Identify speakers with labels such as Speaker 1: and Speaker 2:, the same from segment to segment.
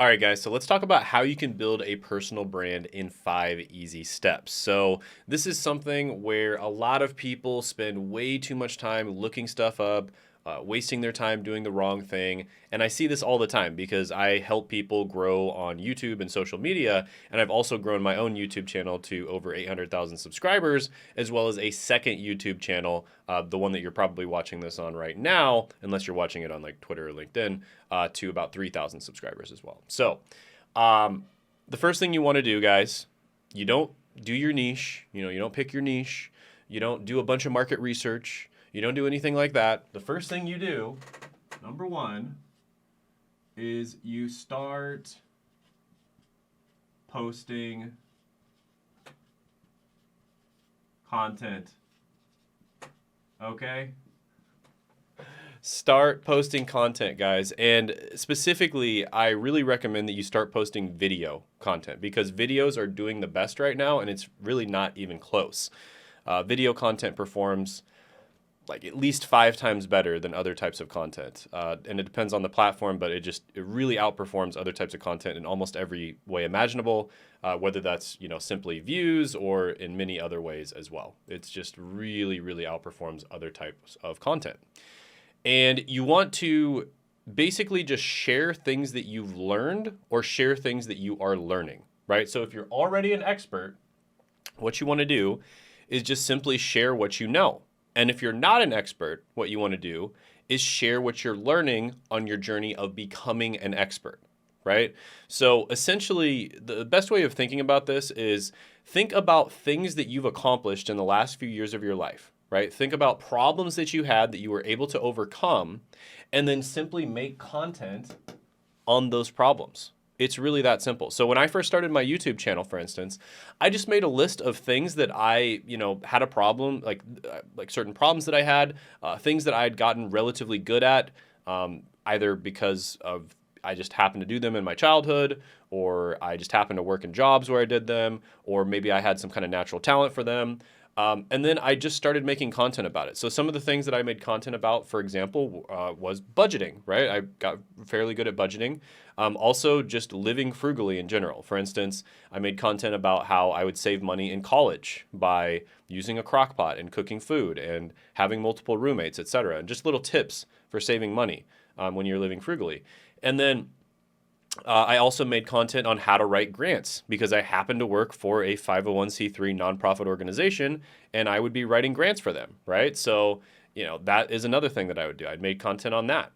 Speaker 1: All right, guys, so let's talk about how you can build a personal brand in 5 easy steps. So, this is something where a lot of people spend way too much time looking stuff up, wasting their time doing the wrong thing. And I see this all the time because I help people grow on YouTube and social media. And I've also grown my own YouTube channel to over 800,000 subscribers, as well as a second YouTube channel, the one that you're probably watching this on right now, unless you're watching it on like Twitter or LinkedIn, to about 3,000 subscribers as well. So, the first thing you want to do, guys, you don't do your niche. You don't pick your niche. You don't do a bunch of market research. You don't do anything like that. The first thing you do, number one, is you start posting content. Okay? Start posting content, guys. And specifically, I really recommend that you start posting video content because videos are doing the best right now, and it's really not even close. Video content performs like at least 5 times better than other types of content. And it depends on the platform, but it really outperforms other types of content in almost every way imaginable, whether that's, simply views or in many other ways as well. It's just really, really outperforms other types of content. And you want to basically just share things that you've learned or share things that you are learning, right? So if you're already an expert, what you want to do is just simply share what you know. And if you're not an expert, what you want to do is share what you're learning on your journey of becoming an expert, right? So essentially, the best way of thinking about this is think about things that you've accomplished in the last few years of your life, right? Think about problems that you had that you were able to overcome, and then simply make content on those problems. It's really that simple. So when I first started my YouTube channel, for instance, I just made a list of things that I, had a problem, like certain problems that I had, things that I had gotten relatively good at, either because of I just happened to do them in my childhood, or I just happened to work in jobs where I did them, or maybe I had some kind of natural talent for them. And then I just started making content about it. So some of the things that I made content about, for example, was budgeting, right? I got fairly good at budgeting. Also, just living frugally in general. For instance, I made content about how I would save money in college by using a crock pot and cooking food and having multiple roommates, etc. And just little tips for saving money when you're living frugally. And then I also made content on how to write grants because I happened to work for a 501c3 nonprofit organization and I would be writing grants for them, right? So, that is another thing that I would do. I'd made content on that.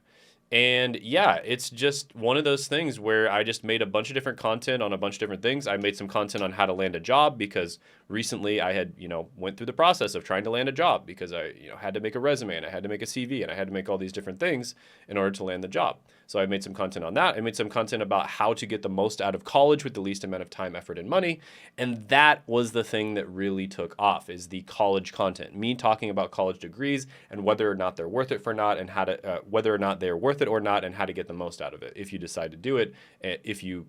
Speaker 1: And yeah, it's just one of those things where I just made a bunch of different content on a bunch of different things. I made some content on how to land a job because recently I had, went through the process of trying to land a job because I, had to make a resume and I had to make a CV and I had to make all these different things in order to land the job. So I made some content on that. I made some content about how to get the most out of college with the least amount of time, effort, and money. And that was the thing that really took off is the college content. Me talking about college degrees and whether or not they're worth it for not and how to, whether or not they're worth it or not and how to get the most out of it if you decide to do it, if you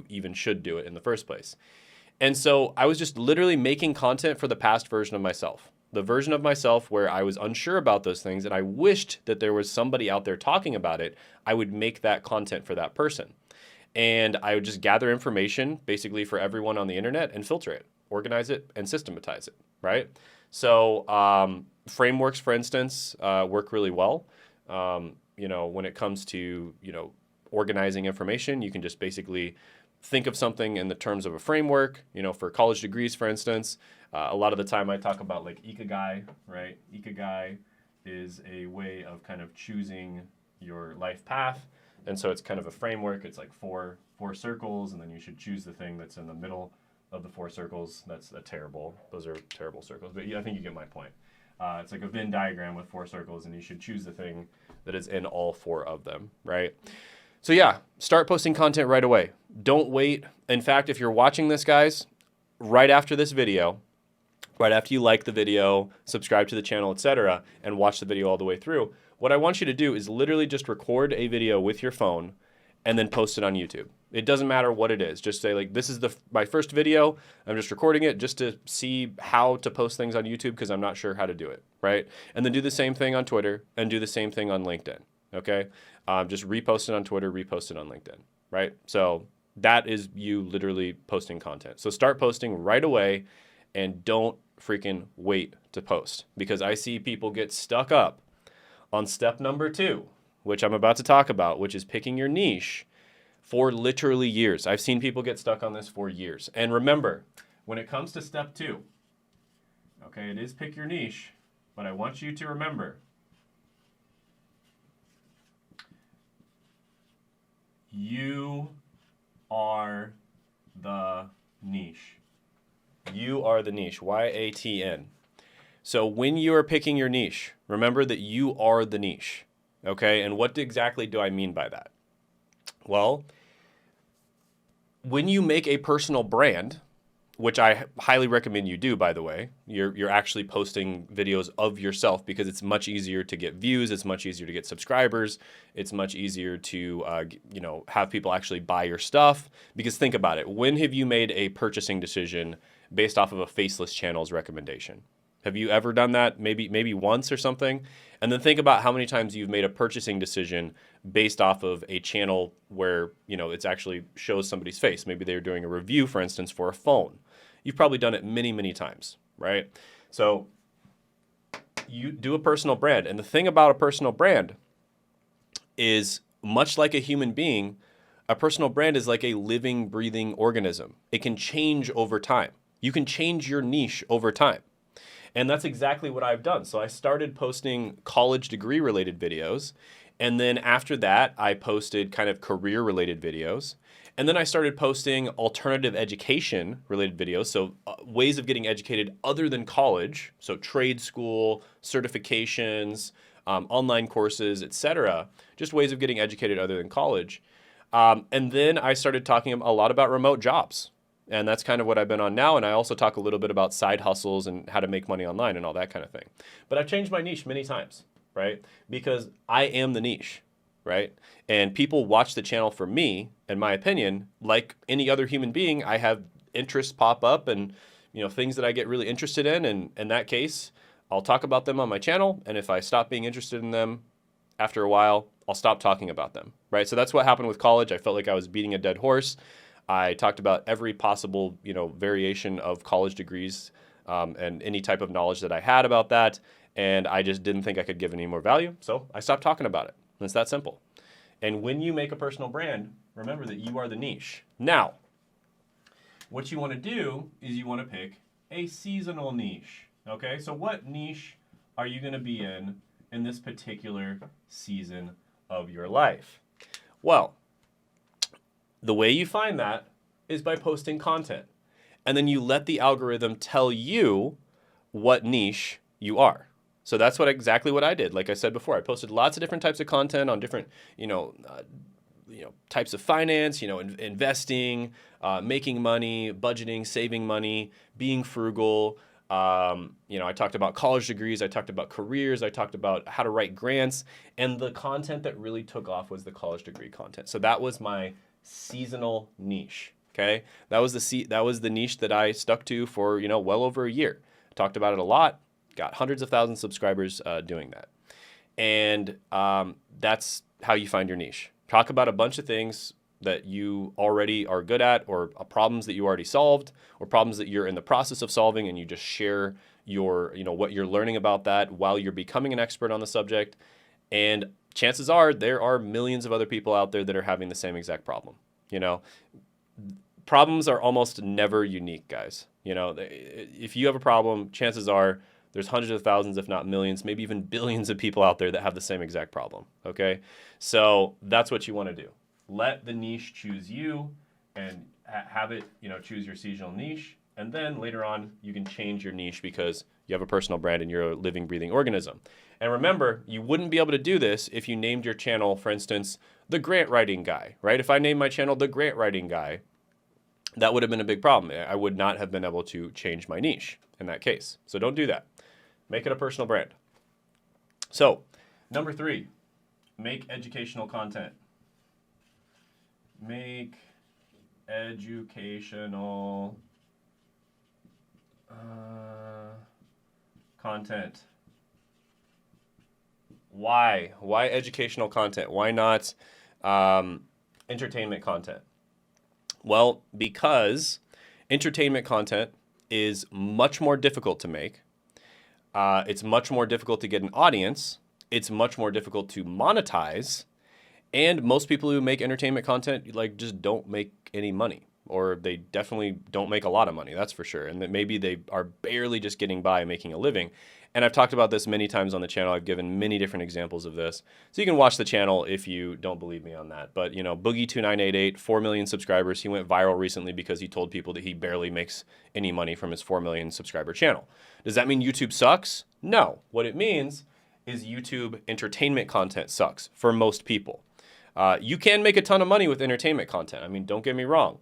Speaker 1: even should do it in the first place. And so I was just literally making content for the past version of myself. The version of myself where I was unsure about those things and I wished that there was somebody out there talking about it, I would make that content for that person. And I would just gather information basically for everyone on the internet and filter it, organize it, and systematize it, right? So frameworks, for instance, work really well. When it comes to, organizing information, you can just basically think of something in the terms of a framework, for college degrees, for instance. A lot of the time I talk about like ikigai, right? Ikigai is a way of kind of choosing your life path. And so it's kind of a framework. It's like four circles, and then you should choose the thing that's in the middle of the 4 circles. Those are terrible circles, but yeah, I think you get my point. It's like a Venn diagram with 4 circles, and you should choose the thing that is in all 4 of them, right? So yeah, start posting content right away. Don't wait. In fact, if you're watching this, guys, right after this video, right after you like the video, subscribe to the channel, etc., and watch the video all the way through, what I want you to do is literally just record a video with your phone and then post it on YouTube. It doesn't matter what it is. Just say like, this is my first video. I'm just recording it just to see how to post things on YouTube because I'm not sure how to do it, right? And then do the same thing on Twitter and do the same thing on LinkedIn, okay? Just repost it on Twitter, repost it on LinkedIn. right? So that is you literally posting content. So start posting right away and don't freaking wait to post, because I see people get stuck up on step number 2, which I'm about to talk about, which is picking your niche, for literally years. I've seen people get stuck on this for years. And remember, when it comes to step 2, okay, it is pick your niche, but I want you to remember, you are the niche. You are the niche. YATN. So when you are picking your niche, remember that you are the niche. Okay? And what exactly do I mean by that? Well, when you make a personal brand, which I highly recommend you do, by the way, you're actually posting videos of yourself, because it's much easier to get views, it's much easier to get subscribers, it's much easier to have people actually buy your stuff. Because think about it, when have you made a purchasing decision based off of a faceless channel's recommendation? Have you ever done that? Maybe once or something? And then think about how many times you've made a purchasing decision based off of a channel where, it's actually shows somebody's face. Maybe they're doing a review, for instance, for a phone. You've probably done it many, many times, right? So you do a personal brand. And the thing about a personal brand is, much like a human being, a personal brand is like a living, breathing organism. It can change over time. You can change your niche over time. And that's exactly what I've done. So I started posting college degree related videos. And then after that, I posted kind of career related videos. And then I started posting alternative education related videos. So ways of getting educated other than college. So trade school, certifications, online courses, etc. Just ways of getting educated other than college. And then I started talking a lot about remote jobs. And that's kind of what I've been on now. And I also talk a little bit about side hustles and how to make money online and all that kind of thing. But I've changed my niche many times, right? Because I am the niche, right? And people watch the channel for me, in my opinion. Like any other human being, I have interests pop up and, things that I get really interested in. And in that case, I'll talk about them on my channel. And if I stop being interested in them after a while, I'll stop talking about them, right? So that's what happened with college. I felt like I was beating a dead horse. I talked about every possible, variation of college degrees and any type of knowledge that I had about that. And I just didn't think I could give any more value. So I stopped talking about it. And it's that simple. And when you make a personal brand, remember that you are the niche. Now, what you want to do is you want to pick a seasonal niche. Okay, so what niche are you going to be in this particular season of your life? Well, the way you find that is by posting content. And then you let the algorithm tell you what niche you are. So that's exactly what I did. Like I said before, I posted lots of different types of content on different, types of finance, investing, making money, budgeting, saving money, being frugal. I talked about college degrees. I talked about careers. I talked about how to write grants. And the content that really took off was the college degree content. So that was my seasonal niche. Okay, that was the niche that I stuck to for well over a year. Talked about it a lot. Got hundreds of thousands of subscribers doing that, and that's how you find your niche. Talk about a bunch of things that you already are good at, or problems that you already solved, or problems that you're in the process of solving, and you just share your what you're learning about that while you're becoming an expert on the subject. And chances are there are millions of other people out there that are having the same exact problem. Problems are almost never unique, guys. If you have a problem, chances are there's hundreds of thousands, if not millions, maybe even billions of people out there that have the same exact problem. Okay, so that's what you want to do. Let the niche choose you, and have it, choose your seasonal niche. And then later on, you can change your niche because you have a personal brand and you're a living, breathing organism. And remember, you wouldn't be able to do this if you named your channel, for instance, The Grant Writing Guy, right? If I named my channel The Grant Writing Guy, that would have been a big problem. I would not have been able to change my niche in that case. So don't do that. Make it a personal brand. So, number 3, make educational content. Make educational content. Why? Why educational content? Why not entertainment content? Well, because entertainment content is much more difficult to make. It's much more difficult to get an audience. It's much more difficult to monetize. And most people who make entertainment content like just don't make any money, or they definitely don't make a lot of money, that's for sure. And that maybe they are barely just getting by making a living. And I've talked about this many times on the channel. I've given many different examples of this. So you can watch the channel if you don't believe me on that. But, you know, Boogie2988, 4 million subscribers. He went viral recently because he told people that he barely makes any money from his 4 million subscriber channel. Does that mean YouTube sucks? No. What it means is YouTube entertainment content sucks for most people. You can make a ton of money with entertainment content. I mean, don't get me wrong.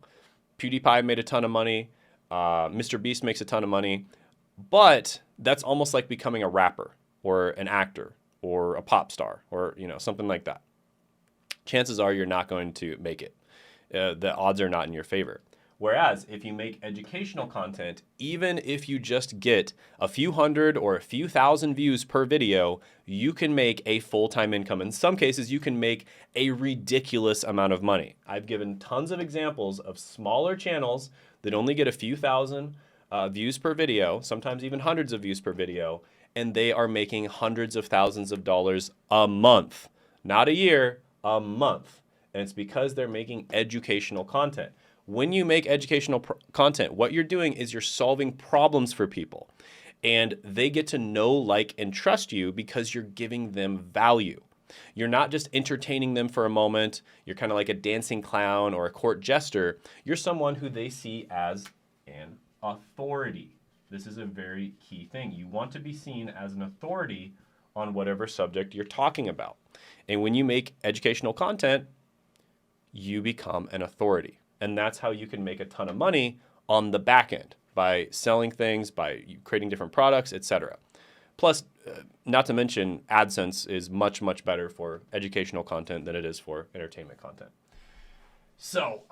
Speaker 1: PewDiePie made a ton of money. Mr. Beast makes a ton of money. But that's almost like becoming a rapper or an actor or a pop star or, you know, something like that. Chances are you're not going to make it. The odds are not in your favor. Whereas if you make educational content, even if you just get a few hundred or a few thousand views per video, you can make a full-time income. In some cases, you can make a ridiculous amount of money. I've given tons of examples of smaller channels that only get a few thousand views per video, sometimes even hundreds of views per video, and they are making hundreds of thousands of dollars a month. Not a year, a month. And it's because they're making educational content. When you make educational content, what you're doing is you're solving problems for people. And they get to know, like, and trust you because you're giving them value. You're not just entertaining them for a moment. You're kind of like a dancing clown or a court jester. You're someone who they see as an authority. This is a very key thing. You want to be seen as an authority on whatever subject you're talking about. And when you make educational content, you become an authority. And that's how you can make a ton of money on the back end by selling things, by creating different products, etc. Plus, not to mention, AdSense is much, much better for educational content than it is for entertainment content. So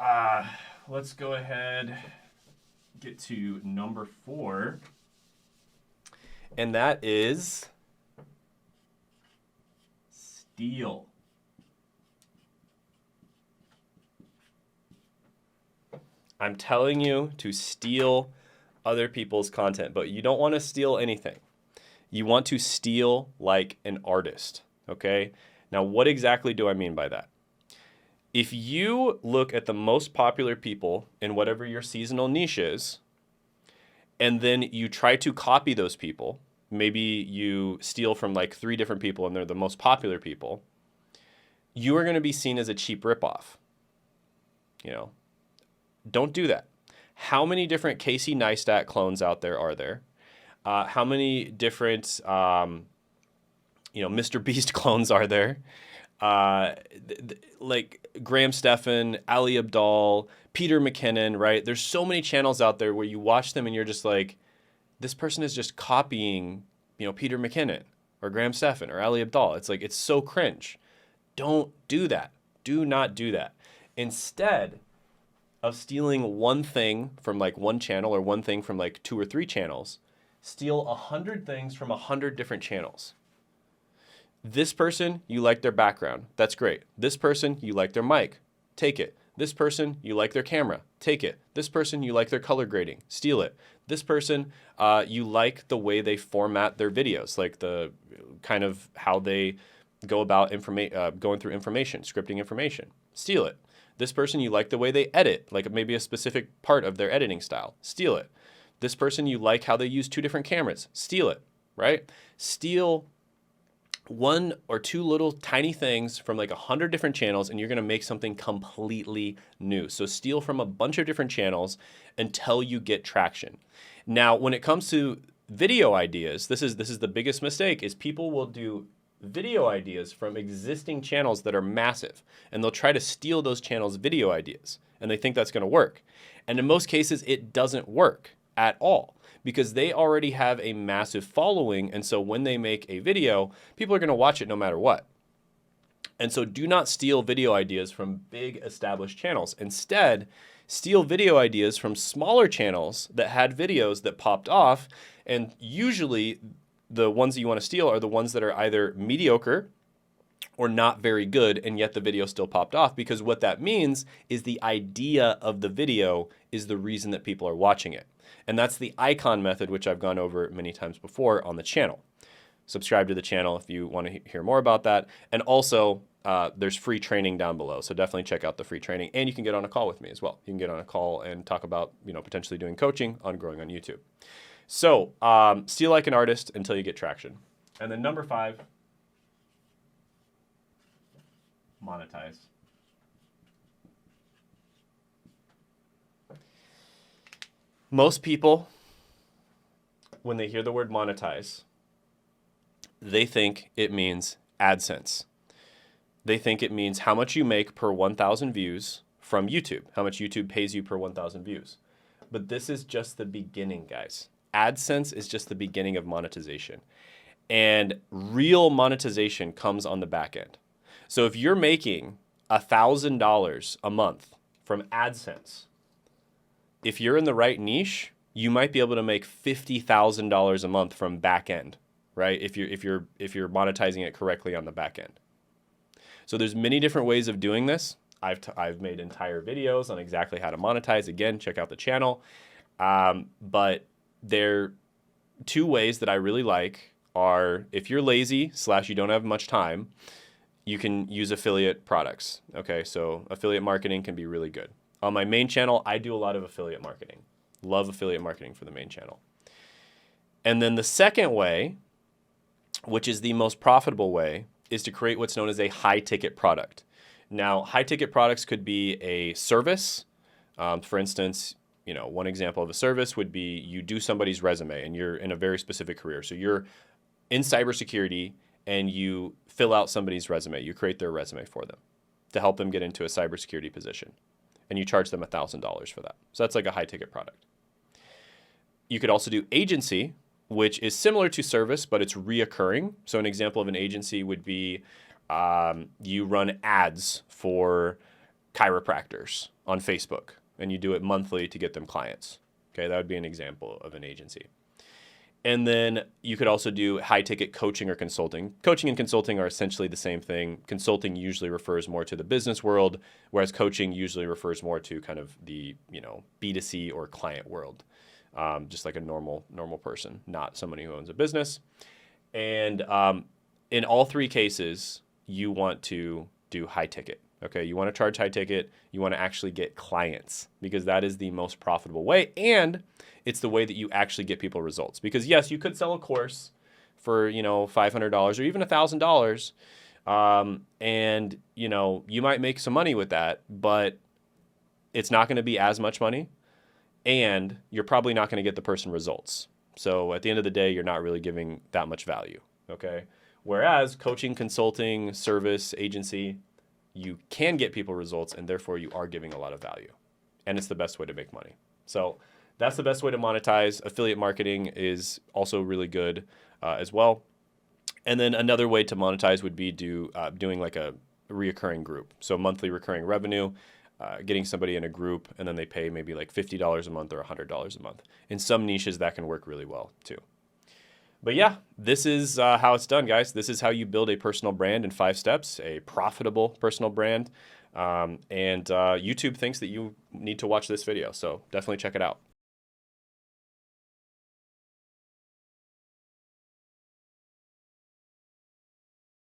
Speaker 1: let's go ahead, get to number 4. And that is steal. I'm telling you to steal other people's content, but you don't want to steal anything. You want to steal like an artist, okay? Now, what exactly do I mean by that? If you look at the most popular people in whatever your seasonal niche is, and then you try to copy those people, maybe you steal from like 3 different people and they're the most popular people, you are going to be seen as a cheap ripoff. You know, don't do that. How many different Casey Neistat clones out there are there? How many different, Mr. Beast clones are there? Like Graham Stephan, Ali Abdaal, Peter McKinnon, right? There's so many channels out there where you watch them and you're just like, this person is just copying, Peter McKinnon or Graham Stephan or Ali Abdaal. It's like, it's so cringe. Don't do that. Do not do that. Instead of stealing one thing from like one channel or one thing from like 2 or 3 channels, steal 100 things from 100 different channels. This person, you like their background. That's great. This person, you like their mic. Take it. This person, you like their camera. Take it. This person, you like their color grading. Steal it. This person, you like the way they format their videos, like the kind of how they go about going through information, scripting information. Steal it. This person, you like the way they edit, like maybe a specific part of their editing style. Steal it. This person, you like how they use 2 different cameras. Steal it, right? Steal 1 or 2 little tiny things from like 100 different channels and you're gonna make something completely new. So steal from a bunch of different channels until you get traction. Now, when it comes to video ideas, this is the biggest mistake, is people will do video ideas from existing channels that are massive, and they'll try to steal those channels' video ideas, and they think that's gonna work. And in most cases, it doesn't work at all, because they already have a massive following, and so when they make a video, people are gonna watch it no matter what. And so do not steal video ideas from big established channels. Instead, steal video ideas from smaller channels that had videos that popped off, and usually the ones that you want to steal are the ones that are either mediocre or not very good, and yet the video still popped off, because what that means is the idea of the video is the reason that people are watching it. And that's the icon method, which I've gone over many times before on the channel. Subscribe to the channel if you want to hear more about that. And also, there's free training down below. So definitely check out the free training, and you can get on a call with me as well. You can get on a call and talk about, potentially doing coaching on growing on YouTube. So steal like an artist until you get traction. And then number 5, monetize. Most people, when they hear the word monetize, they think it means AdSense. They think it means how much you make per 1,000 views from YouTube, how much YouTube pays you per 1,000 views. But this is just the beginning, guys. AdSense is just the beginning of monetization. And real monetization comes on the back end. So if you're making $1,000 a month from AdSense, if you're in the right niche, you might be able to make $50,000 a month from back end, right? If you're monetizing it correctly on the back end. So there's many different ways of doing this. I've made entire videos on exactly how to monetize. Again, check out the channel. But there are 2 ways that I really like are, if you're lazy / you don't have much time, you can use affiliate products. Okay, so affiliate marketing can be really good. On my main channel, I do a lot of affiliate marketing. Love affiliate marketing for the main channel. And then the second way, which is the most profitable way, is to create what's known as a high ticket product. Now, high ticket products could be a service. For instance, one example of a service would be you do somebody's resume and you're in a very specific career. So you're in cybersecurity and you fill out somebody's resume. You create their resume for them to help them get into a cybersecurity position. And you charge them $1,000 for that. So that's like a high ticket product. You could also do agency, which is similar to service, but it's reoccurring. So an example of an agency would be you run ads for chiropractors on Facebook, and you do it monthly to get them clients. Okay, that would be an example of an agency. And then you could also do high-ticket coaching or consulting. Coaching and consulting are essentially the same thing. Consulting usually refers more to the business world, whereas coaching usually refers more to kind of the B2C or client world, just like a normal person, not somebody who owns a business. And in all 3 cases, you want to do high-ticket. Okay, you want to charge high-ticket. You want to actually get clients, because that is the most profitable way, and it's the way that you actually get people results. Because yes, you could sell a course for $500 or even $1,000, and you might make some money with that, but it's not going to be as much money, and you're probably not going to get the person results. So at the end of the day, you're not really giving that much value. Okay, whereas coaching, consulting, service, agency, you can get people results, and therefore you are giving a lot of value, and it's the best way to make money. So that's the best way to monetize. Affiliate marketing is also really good as well. And then another way to monetize would be doing like a reoccurring group. So monthly recurring revenue, getting somebody in a group, and then they pay maybe like $50 a month or $100 a month. In some niches, that can work really well too. But yeah, this is how it's done, guys. This is how you build a personal brand in 5 steps, a profitable personal brand. And YouTube thinks that you need to watch this video, so definitely check it out.